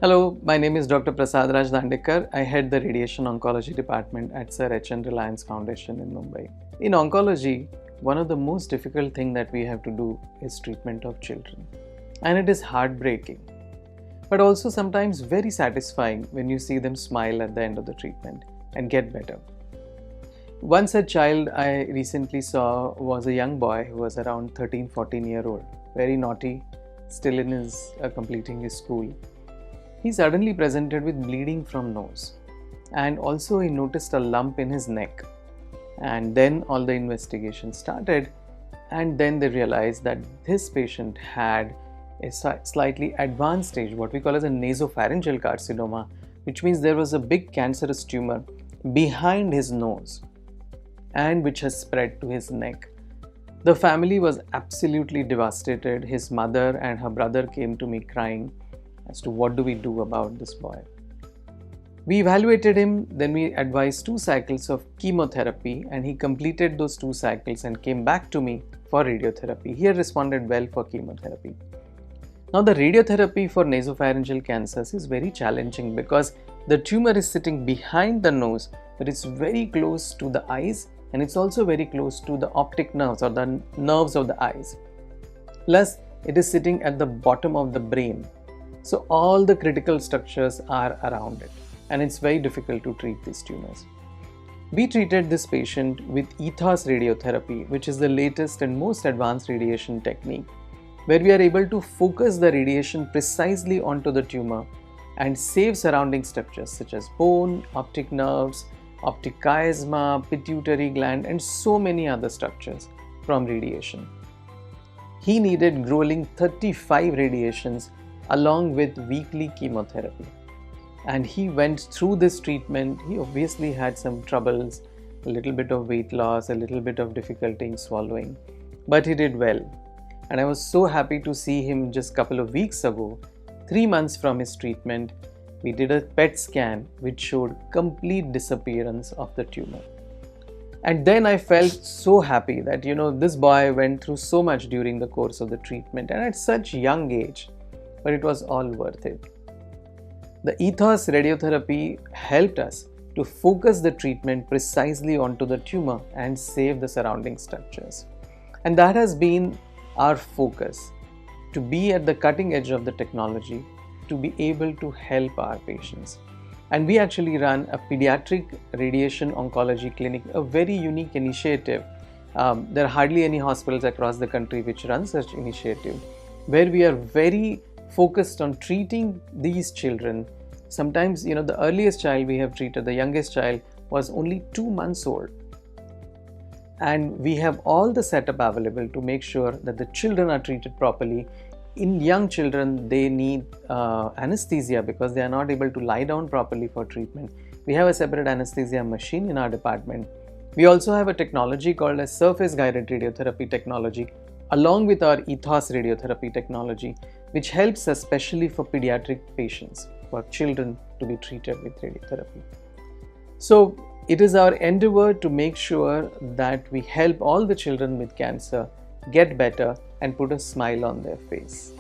Hello, my name is Dr. Prasad Raj Dandekar. I head the Radiation Oncology department at Sir H.N. Reliance Foundation in Mumbai. In oncology, one of the most difficult things that we have to do is treatment of children. And it is heartbreaking, but also sometimes very satisfying when you see them smile at the end of the treatment and get better. One such child I recently saw was a young boy who was around 13-14-year-old, very naughty, still in his completing his school. He suddenly presented with bleeding from nose, and also he noticed a lump in his neck. And then all the investigation started, and then they realized that this patient had a slightly advanced stage, what we call as a nasopharyngeal carcinoma, which means there was a big cancerous tumor behind his nose and which has spread to his neck. The family was absolutely devastated. His mother and her brother came to me crying as to what do we do about this boy. We evaluated him, then we advised 2 cycles of chemotherapy, and he completed those 2 cycles and came back to me for radiotherapy. He had responded well for chemotherapy. Now the radiotherapy for nasopharyngeal cancers is very challenging because the tumor is sitting behind the nose, but it's very close to the eyes, and it's also very close to the optic nerves or the nerves of the eyes. Plus, it is sitting at the bottom of the brain. So all the critical structures are around it, and it's very difficult to treat these tumors. We treated this patient with ETHOS Radiotherapy, which is the latest and most advanced radiation technique, where we are able to focus the radiation precisely onto the tumor and save surrounding structures such as bone, optic nerves, optic chiasma, pituitary gland, and so many other structures from radiation. He needed grueling 35 radiations along with weekly chemotherapy. And he went through this treatment. He obviously had some troubles, a little bit of weight loss, a little bit of difficulty in swallowing, but he did well. And I was so happy to see him just a couple of weeks ago, 3 months from his treatment. We did a PET scan which showed complete disappearance of the tumor. And then I felt so happy that, this boy went through so much during the course of the treatment and at such young age, but it was all worth it. The ETHOS Radiotherapy helped us to focus the treatment precisely onto the tumor and save the surrounding structures. And that has been our focus, to be at the cutting edge of the technology, to be able to help our patients. And we actually run a Pediatric Radiation Oncology clinic, a very unique initiative. There are hardly any hospitals across the country which run such initiative, where we are very focused on treating these children. Sometimes, the earliest child we have treated, the youngest child, was only 2 months old. And we have all the setup available to make sure that the children are treated properly. In young children, they need anesthesia because they are not able to lie down properly for treatment. We have a separate anesthesia machine in our department. We also have a technology called as surface guided radiotherapy technology, along with our ETHOS Radiotherapy technology, which helps especially for pediatric patients, for children to be treated with radiotherapy. So it is our endeavor to make sure that we help all the children with cancer get better and put a smile on their face.